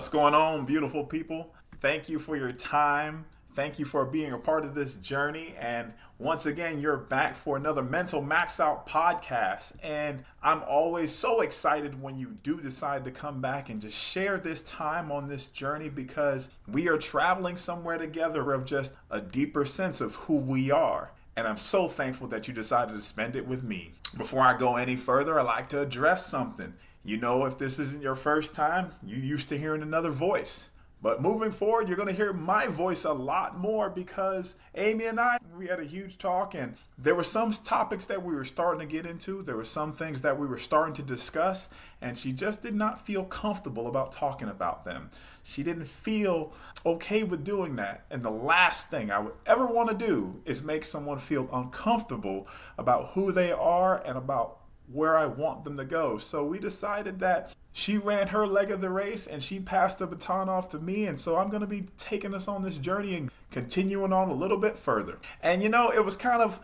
What's going on, beautiful people? Thank you for your time. Thank you for being a part of this journey. And once again, you're back for another Mental Max Out podcast. And I'm always so excited when you do decide to come back and just share this time on this journey because we are traveling somewhere together of just a deeper sense of who we are. And I'm so thankful that you decided to spend it with me. Before I go any further, I'd like to address something. You know, if this isn't your first time, you're used to hearing another voice. But moving forward, you're going to hear my voice a lot more because Amy and we had a huge talk and there were some topics that we were starting to get into. There were some things that we were starting to discuss and she just did not feel comfortable about talking about them. She didn't feel okay with doing that. And the last thing I would ever want to do is make someone feel uncomfortable about who they are and about where I want them to go. So we decided that she ran her leg of the race and she passed the baton off to me. And so I'm going to be taking us on this journey and continuing on a little bit further. And you know, it was kind of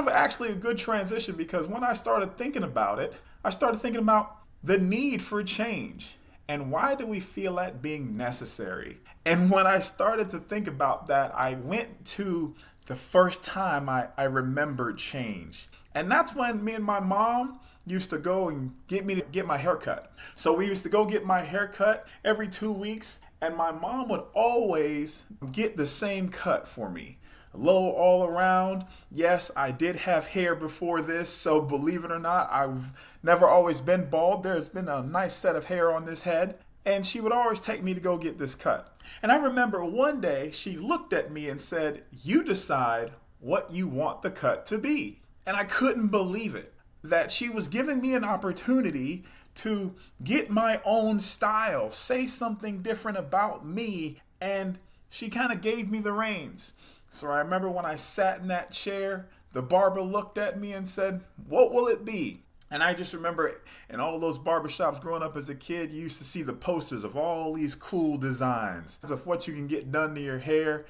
actually a good transition because when I started thinking about it, I started thinking about the need for change. And why do we feel that being necessary? And when I started to think about that, I went to the first time I remembered change. And that's when me and my mom used to go and get my hair cut. So we used to go get my hair cut every 2 weeks. And my mom would always get the same cut for me. Low all around. Yes, I did have hair before this. So believe it or not, I've never always been bald. There's been a nice set of hair on this head. And she would always take me to go get this cut. And I remember one day she looked at me and said, "You decide what you want the cut to be." And I couldn't believe it, that she was giving me an opportunity to get my own style, say something different about me, and she kind of gave me the reins. So I remember when I sat in that chair, the barber looked at me and said, "What will it be?" And I just remember in all those barbershops growing up as a kid, you used to see the posters of all these cool designs of what you can get done to your hair.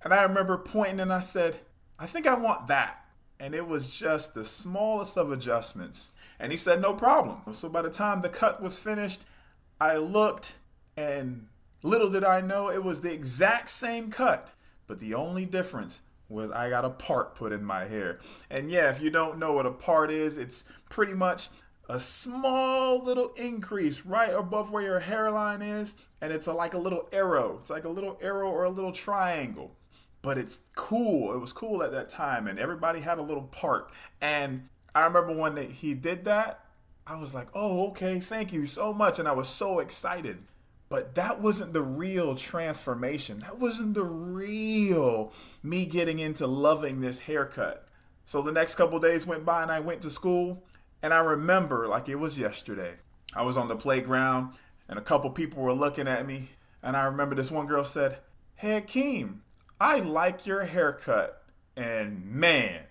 And I remember pointing and I said, "I think I want that." And it was just the smallest of adjustments. And he said, "No problem." So by the time the cut was finished, I looked and little did I know it was the exact same cut. But the only difference was I got a part put in my hair. And yeah, if you don't know what a part is, it's pretty much a small little increase right above where your hairline is. And it's like a little arrow. It's like a little arrow or a little triangle. But it's cool. It was cool at that time. And everybody had a little part. And I remember when he did that, I was like, "Oh, okay, thank you so much." And I was so excited. But that wasn't the real transformation. That wasn't the real me getting into loving this haircut. So the next couple days went by and I went to school. And I remember like it was yesterday. I was on the playground and a couple people were looking at me. And I remember this one girl said, "Hey, Akeem, I like your haircut." And man,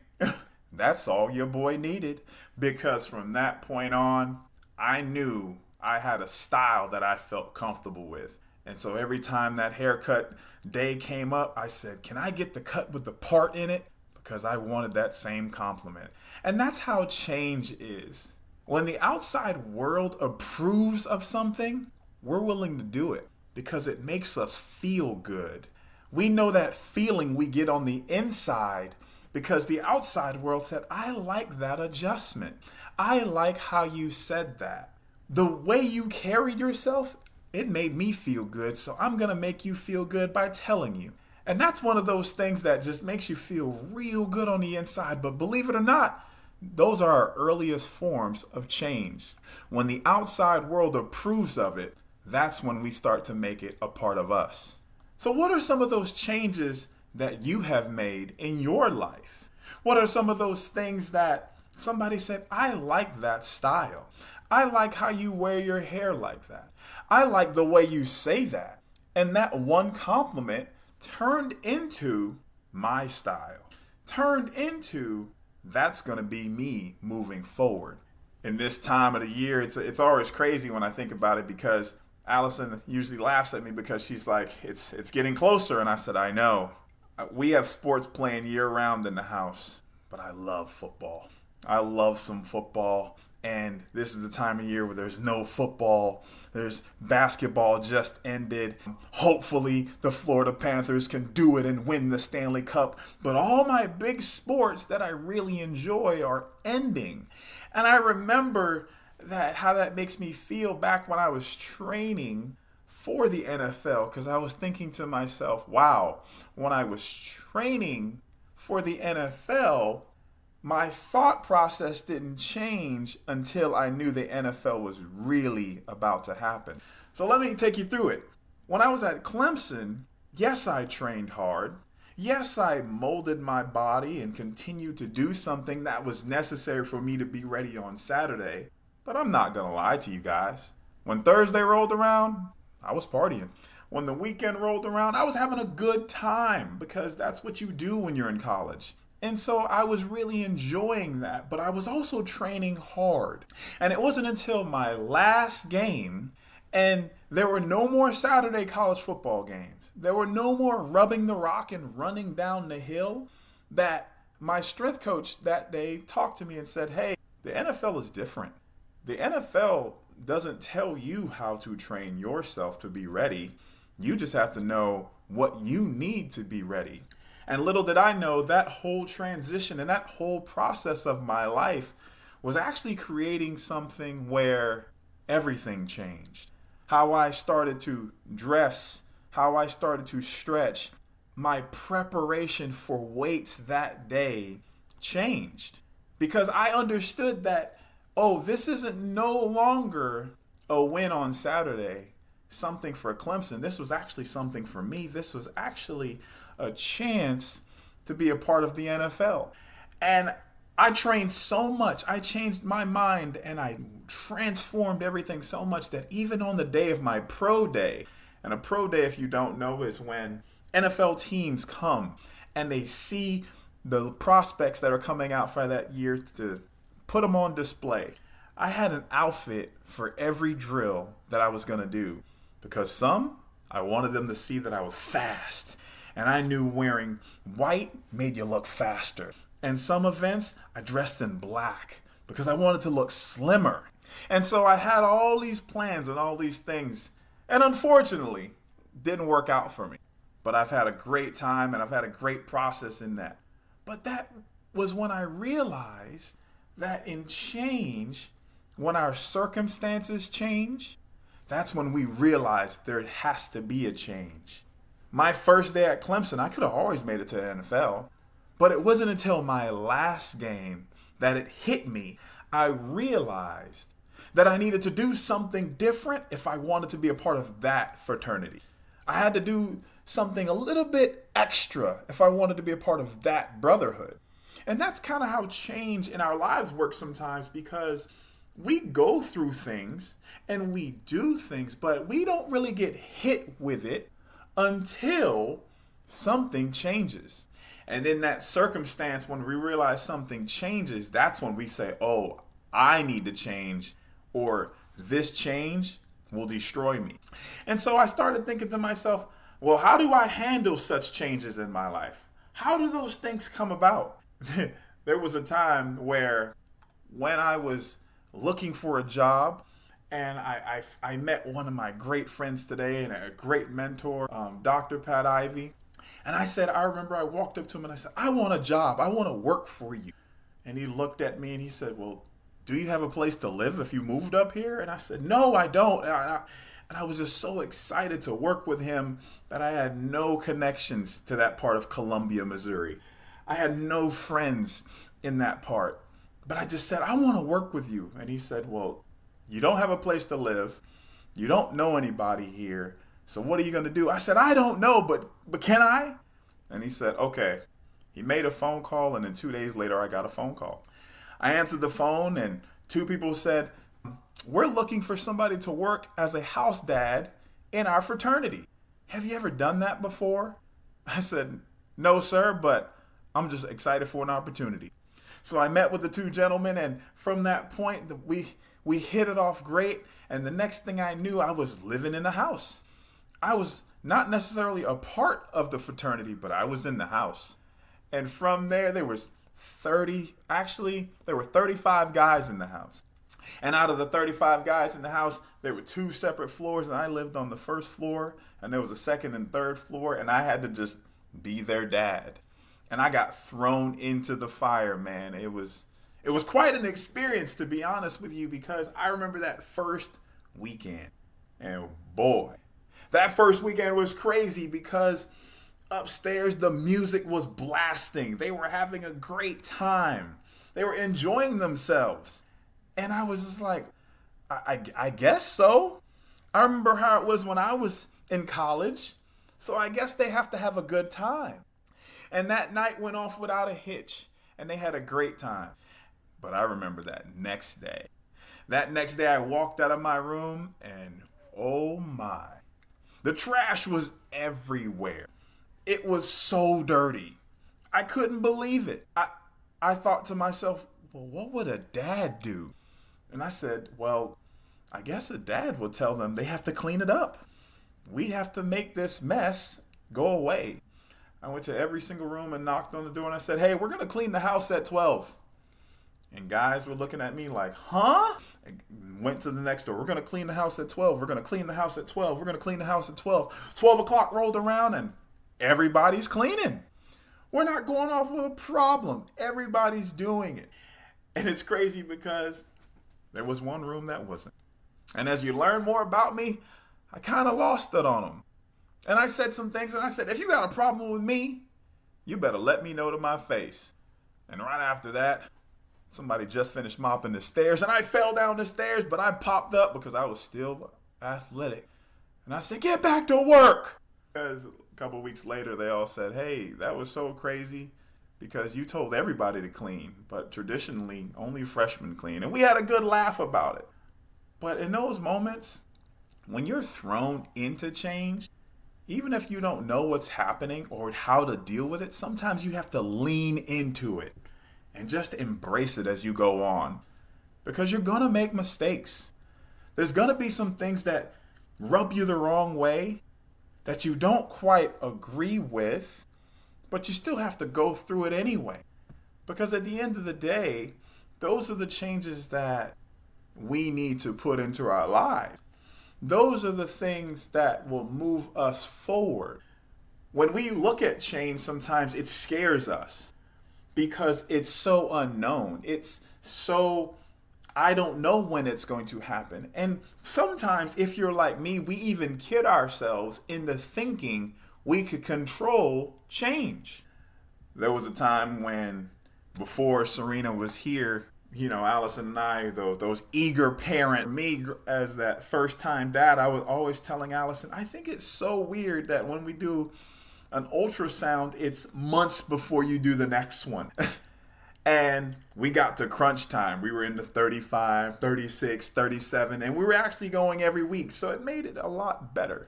that's all your boy needed. Because from that point on, I knew I had a style that I felt comfortable with. And so every time that haircut day came up, I said, "Can I get the cut with the part in it?" Because I wanted that same compliment. And that's how change is. When the outside world approves of something, we're willing to do it because it makes us feel good. We know that feeling we get on the inside because the outside world said, "I like that adjustment. I like how you said that. The way you carried yourself, it made me feel good, so I'm going to make you feel good by telling you." And that's one of those things that just makes you feel real good on the inside. But believe it or not, those are our earliest forms of change. When the outside world approves of it, that's when we start to make it a part of us. So what are some of those changes that you have made in your life? What are some of those things that somebody said, "I like that style. I like how you wear your hair like that. I like the way you say that." And that one compliment turned into my style. Turned into that's going to be me moving forward. In this time of the year, it's always crazy when I think about it because Allison usually laughs at me because she's like, it's getting closer. And I said, "I know. We have sports playing year round in the house, but I love football. I love some football. And this is the time of year where there's no football. There's basketball just ended. Hopefully the Florida Panthers can do it and win the Stanley Cup. But all my big sports that I really enjoy are ending. And I remember how that makes me feel back when I was training for the NFL, because I was thinking to myself, wow, when I was training for the NFL, my thought process didn't change until I knew the NFL was really about to happen. So let me take you through it. When I was at Clemson, yes, I trained hard. Yes, I molded my body and continued to do something that was necessary for me to be ready on Saturday. But I'm not going to lie to you guys. When Thursday rolled around, I was partying. When the weekend rolled around, I was having a good time, because that's what you do when you're in college. And so I was really enjoying that, but I was also training hard. And it wasn't until my last game, and there were no more Saturday college football games, there were no more rubbing the rock and running down the hill, that my strength coach that day talked to me and said, hey, the NFL is different. The NFL doesn't tell you how to train yourself to be ready. You just have to know what you need to be ready. And little did I know, that whole transition and that whole process of my life was actually creating something where everything changed. How I started to dress, how I started to stretch, my preparation for weights that day changed. Because I understood that, oh, this isn't no longer a win on Saturday, something for Clemson. This was actually something for me. This was actually a chance to be a part of the NFL. And I trained so much. I changed my mind and I transformed everything so much that even on the day of my pro day, and a pro day, if you don't know, is when NFL teams come and they see the prospects that are coming out for that year to put them on display. I had an outfit for every drill that I was going to do, because some, I wanted them to see that I was fast. And I knew wearing white made you look faster. And some events, I dressed in black because I wanted to look slimmer. And so I had all these plans and all these things. And unfortunately, didn't work out for me. But I've had a great time and I've had a great process in that. But that was when I realized that in change, when our circumstances change, that's when we realize there has to be a change. My first day at Clemson, I could have always made it to the NFL, but it wasn't until my last game that it hit me. I realized that I needed to do something different if I wanted to be a part of that fraternity. I had to do something a little bit extra if I wanted to be a part of that brotherhood. And that's kind of how change in our lives works sometimes, because we go through things and we do things, but we don't really get hit with it until something changes. And in that circumstance, when we realize something changes, that's when we say, oh, I need to change, or this change will destroy me. And so I started thinking to myself, well, how do I handle such changes in my life? How do those things come about? There was a time where when I was looking for a job, and I met one of my great friends today and a great mentor, Dr. Pat Ivy. And I remember I walked up to him and I said, I want a job. I want to work for you. And he looked at me and he said, well, do you have a place to live if you moved up here? And I said, no, I don't. And I was just so excited to work with him that I had no connections to that part of Columbia, Missouri. I had no friends in that part. But I just said, I want to work with you. And he said, well, you don't have a place to live. You don't know anybody here. So what are you going to do? I said, I don't know, but can I? And he said, okay. He made a phone call, and then 2 days later, I got a phone call. I answered the phone, and two people said, we're looking for somebody to work as a house dad in our fraternity. Have you ever done that before? I said, no, sir, but I'm just excited for an opportunity. So I met with the two gentlemen, and from that point, we hit it off great. And the next thing I knew, I was living in the house. I was not necessarily a part of the fraternity, but I was in the house. And from there, there were 35 guys in the house. And out of the 35 guys in the house, there were two separate floors, and I lived on the first floor, and there was a second and third floor, and I had to just be their dad. And I got thrown into the fire, man. It was quite an experience, to be honest with you, because I remember that first weekend. And boy, that first weekend was crazy because upstairs the music was blasting. They were having a great time. They were enjoying themselves. And I was just like, I guess so. I remember how it was when I was in college. So I guess they have to have a good time. And that night went off without a hitch. And they had a great time. But I remember that next day. That next day I walked out of my room and oh my. The trash was everywhere. It was so dirty. I couldn't believe it. I thought to myself, well, what would a dad do? And I said, well, I guess a dad will tell them they have to clean it up. We have to make this mess go away. I went to every single room and knocked on the door and I said, hey, we're going to clean the house at 12. And guys were looking at me like, huh? And went to the next door. We're going to clean the house at 12. We're going to clean the house at 12. We're going to clean the house at 12. 12 o'clock rolled around and everybody's cleaning. We're not going off with a problem. Everybody's doing it. And it's crazy because there was one room that wasn't. And as you learn more about me, I kind of lost it on them. And I said some things and I said, if you got a problem with me, you better let me know to my face. And right after that, somebody just finished mopping the stairs and I fell down the stairs, but I popped up because I was still athletic. And I said, get back to work. Because a couple weeks later, they all said, hey, that was so crazy because you told everybody to clean, but traditionally only freshmen clean. And we had a good laugh about it. But in those moments, when you're thrown into change, even if you don't know what's happening or how to deal with it, sometimes you have to lean into it and just embrace it as you go on. Because you're going to make mistakes. There's going to be some things that rub you the wrong way, that you don't quite agree with, but you still have to go through it anyway. Because at the end of the day, those are the changes that we need to put into our lives. Those are the things that will move us forward. When we look at change, sometimes it scares us because it's so unknown. It's so, I don't know when it's going to happen. And sometimes, if you're like me, we even kid ourselves into thinking we could control change. There was a time when, before Serena was here, Allison and I, those eager parent, me as that first time dad, I was always telling Allison, I think it's so weird that when we do an ultrasound, it's months before you do the next one. And we got to crunch time. We were in the 35, 36, 37, and we were actually going every week. So it made it a lot better.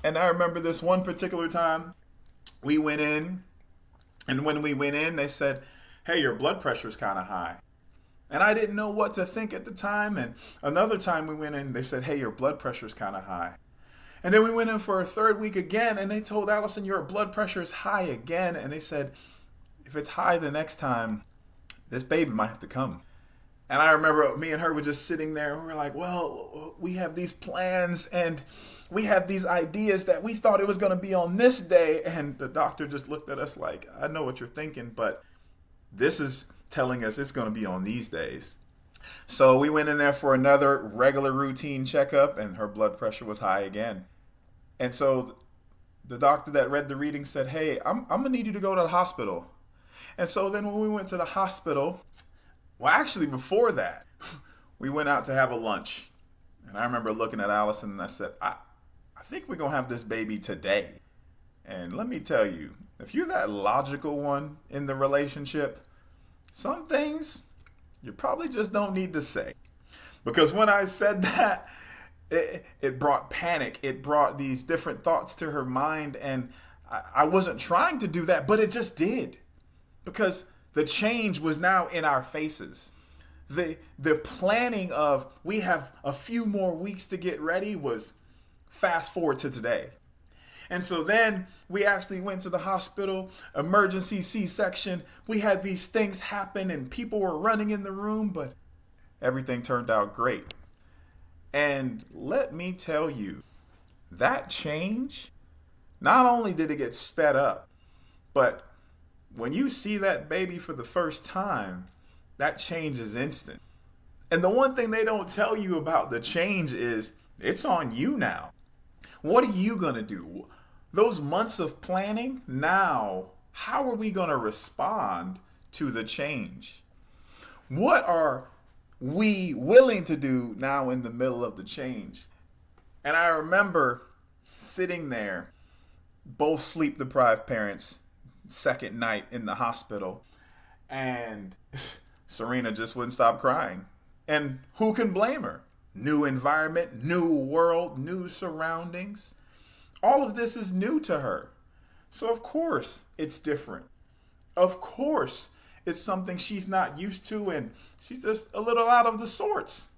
And I remember this one particular time we went in, and when we went in, they said, hey, your blood pressure is kind of high. And I didn't know what to think at the time. And another time we went in, they said, hey, your blood pressure is kind of high. And then we went in for a third week again, and they told Allison, your blood pressure is high again. And they said, if it's high the next time, this baby might have to come. And I remember me and her were just sitting there, and we were like, well, we have these plans, and we have these ideas that we thought it was going to be on this day. And the doctor just looked at us like, I know what you're thinking, but this is telling us it's going to be on these days. So we went in there for another regular routine checkup, and her blood pressure was high again. And so the doctor that read the reading said, hey, I'm going to need you to go to the hospital. And so then when we went to the hospital, well, actually before that, we went out to have a lunch. And I remember looking at Allison and I said, I think we're going to have this baby today. And let me tell you, if you're that logical one in the relationship, some things you probably just don't need to say. Because when I said that, it brought panic. It brought these different thoughts to her mind. And I wasn't trying to do that, but it just did. Because the change was now in our faces. The planning of we have a few more weeks to get ready was fast forward to today. And so then we actually went to the hospital, emergency C-section. We had these things happen and people were running in the room, but Everything turned out great. And let me tell you, that change, not only did it get sped up, but when you see that baby for the first time, that change is instant. And the one thing they don't tell you about the change is it's on you now. What are you going to do? Those months of planning, now, how are we going to respond to the change? What are we willing to do now in the middle of the change? And I remember sitting there, both sleep deprived parents, second night in the hospital, and Serena just wouldn't stop crying. And who can blame her? New environment, new world, new surroundings. All of this is new to her. So of course it's different. Of course it's something she's not used to, and she's just a little out of the sorts.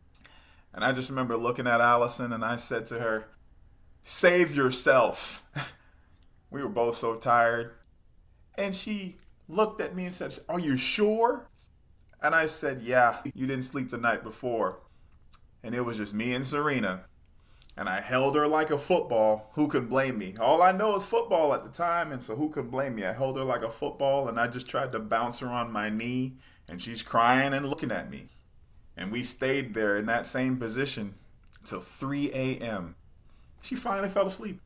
And I just remember looking at Allison and I said to her, save yourself. We were both so tired. And she looked at me and said, are you sure? And I said, yeah, you didn't sleep the night before. And it was just me and Serena. And I held her like a football. Who can blame me? All I know is football at the time, and so who can blame me? I held her like a football, and I just tried to bounce her on my knee, and she's crying and looking at me. And we stayed there in that same position till 3 a.m. She finally fell asleep.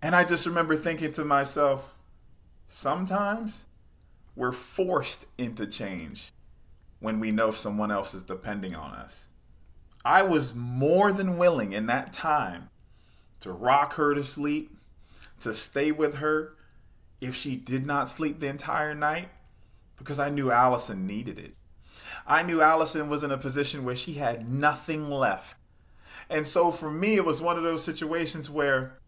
And I just remember thinking to myself, sometimes we're forced into change when we know someone else is depending on us. I was more than willing in that time to rock her to sleep, to stay with her if she did not sleep the entire night, because I knew Allison needed it. I knew Allison was in a position where she had nothing left. And so for me, it was one of those situations where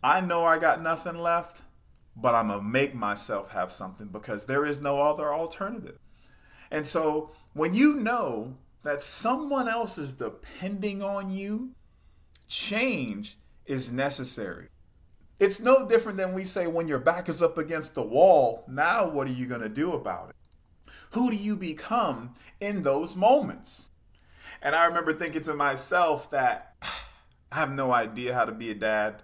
I know I got nothing left, but I'm going to make myself have something because there is no other alternative. And so when you know that someone else is depending on you, change is necessary. It's no different than we say when your back is up against the wall, now what are you going to do about it? Who do you become in those moments? And I remember thinking to myself that I have no idea how to be a dad.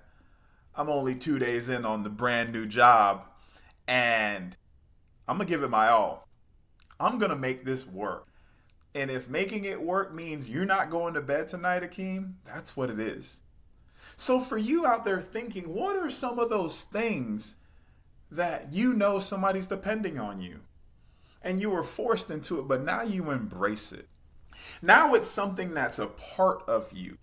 I'm only 2 days in on the brand new job, and I'm going to give it my all. I'm going to make this work. And if making it work means you're not going to bed tonight, Akeem, that's what it is. So for you out there thinking, what are some of those things that you know somebody's depending on you? And you were forced into it, but now you embrace it. Now it's something that's a part of you.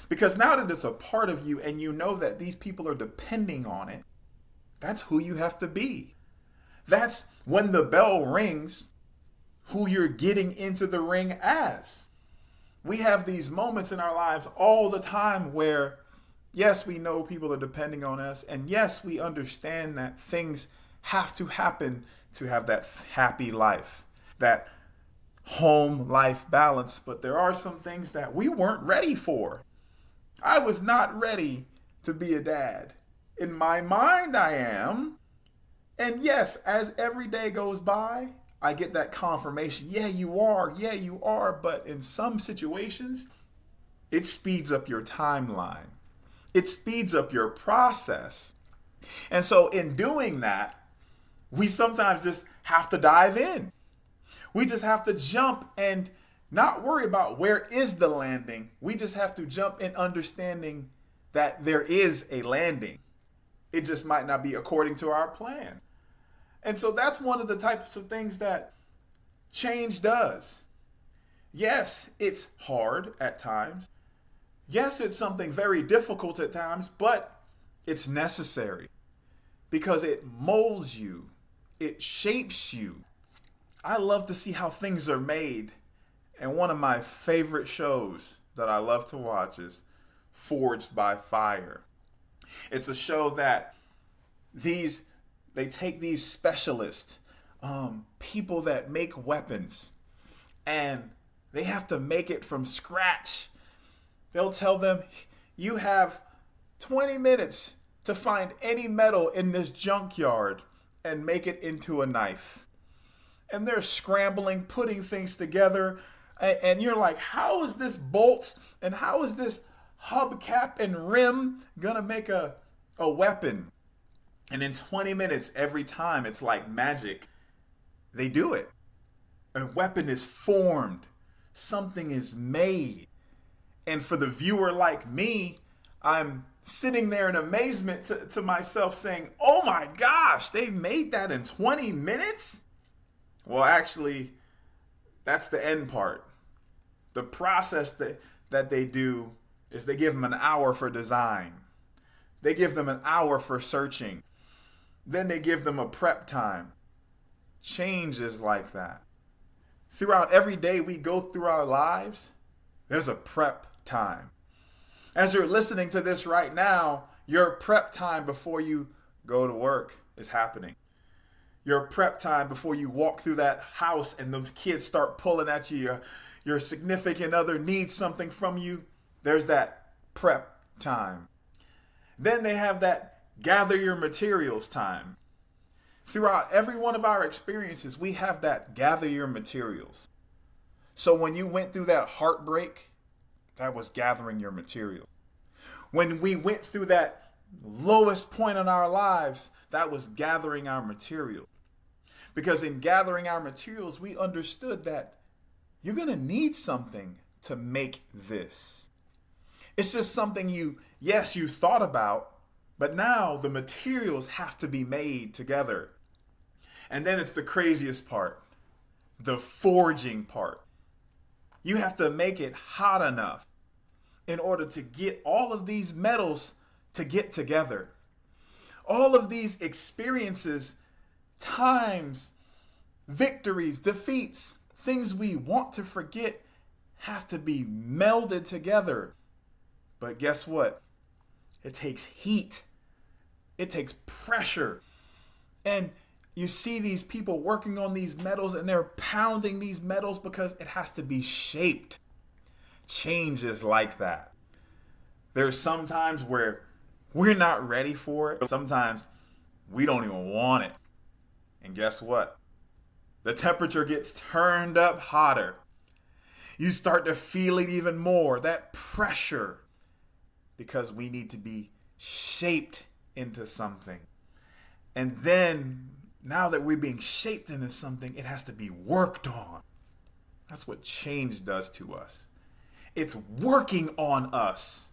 Because now that it's a part of you and you know that these people are depending on it, that's who you have to be. That's when the bell rings, who you're getting into the ring as. We have these moments in our lives all the time where, yes, we know people are depending on us, and yes, we understand that things have to happen to have that happy life, that home life balance, but there are some things that we weren't ready for. I was not ready to be a dad. In my mind, I am. And yes, as every day goes by, I get that confirmation. Yeah, you are. Yeah, you are. But in some situations, it speeds up your timeline. It speeds up your process. And so in doing that, we sometimes just have to dive in. We just have to jump and not worry about where is the landing. We just have to jump in understanding that there is a landing. It just might not be according to our plan. And so that's one of the types of things that change does. Yes, it's hard at times. Yes, it's something very difficult at times, but it's necessary because it molds you. It shapes you. I love to see how things are made. And one of my favorite shows that I love to watch is Forged by Fire. It's a show that they take these specialists, people that make weapons, and they have to make it from scratch. They'll tell them, you have 20 minutes to find any metal in this junkyard and make it into a knife. And they're scrambling, putting things together, And you're like, how is this bolt and how is this hubcap and rim gonna make a weapon? And in 20 minutes, every time, it's like magic. They do it. A weapon is formed. Something is made. And for the viewer like me, I'm sitting there in amazement to myself saying, oh my gosh, they made that in 20 minutes? Well, actually, that's the end part. The process that they do is they give them an hour for design. They give them an hour for searching. Then they give them a prep time. Change is like that. Throughout every day we go through our lives, there's a prep time. As you're listening to this right now, your prep time before you go to work is happening. Your prep time before you walk through that house and those kids start pulling at you, your significant other needs something from you, there's that prep time. Then they have that gather your materials time. Throughout every one of our experiences, we have that gather your materials. So when you went through that heartbreak, that was gathering your materials. When we went through that lowest point in our lives, that was gathering our materials. Because in gathering our materials, we understood that you're going to need something to make this. It's just something you thought about, but now the materials have to be made together. And then it's the craziest part, the forging part. You have to make it hot enough in order to get all of these metals to get together. All of these experiences, times, victories, defeats, things we want to forget have to be melded together. But guess what? It takes heat. It takes pressure. And you see these people working on these metals and they're pounding these metals because it has to be shaped. Change is like that. There's some times where we're not ready for it. Sometimes we don't even want it. And guess what? The temperature gets turned up hotter. You start to feel it even more, that pressure, because we need to be shaped into something. And then, now that we're being shaped into something, it has to be worked on. That's what change does to us. It's working on us.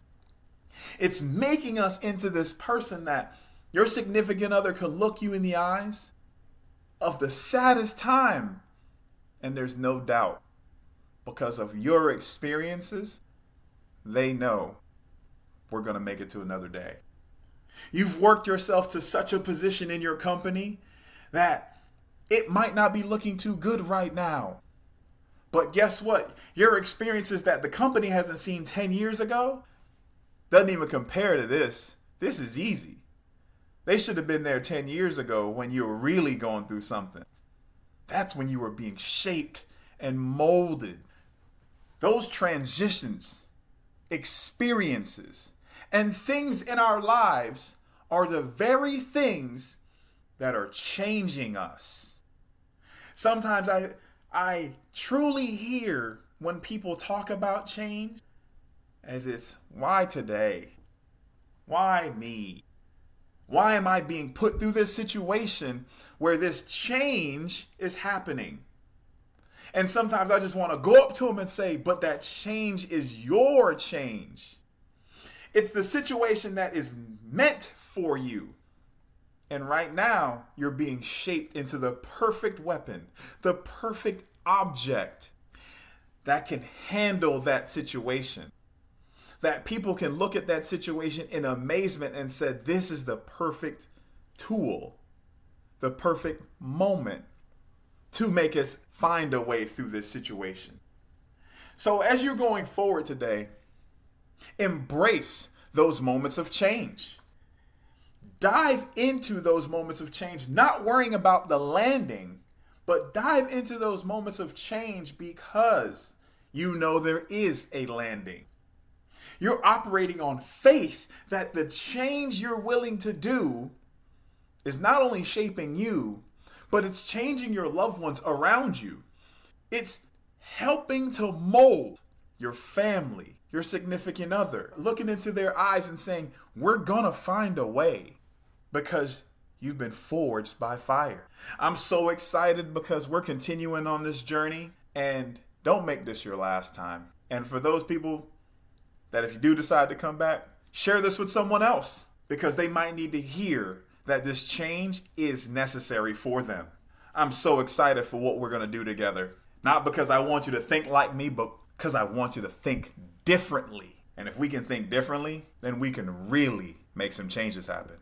It's making us into this person that your significant other could look you in the eyes of the saddest time. And there's no doubt, because of your experiences, they know we're going to make it to another day. You've worked yourself to such a position in your company that it might not be looking too good right now. But guess what? Your experiences that the company hasn't seen 10 years ago doesn't even compare to this. This is easy. They should have been there 10 years ago when you were really going through something. That's when you were being shaped and molded. Those transitions, experiences, and things in our lives are the very things that are changing us. Sometimes I truly hear when people talk about change as it's, why today? Why me? Why am I being put through this situation where this change is happening? And sometimes I just want to go up to them and say, but that change is your change. It's the situation that is meant for you. And right now, you're being shaped into the perfect weapon, the perfect object that can handle that situation. That people can look at that situation in amazement and say, this is the perfect tool, the perfect moment to make us find a way through this situation. So as you're going forward today, embrace those moments of change. Dive into those moments of change, not worrying about the landing, but dive into those moments of change because you know there is a landing. You're operating on faith that the change you're willing to do is not only shaping you, but it's changing your loved ones around you. It's helping to mold your family, your significant other, looking into their eyes and saying, we're gonna find a way because you've been forged by fire. I'm so excited because we're continuing on this journey, and don't make this your last time. And for those people that if you do decide to come back, share this with someone else because they might need to hear that this change is necessary for them. I'm so excited for what we're going to do together. Not because I want you to think like me, but because I want you to think differently. And if we can think differently, then we can really make some changes happen.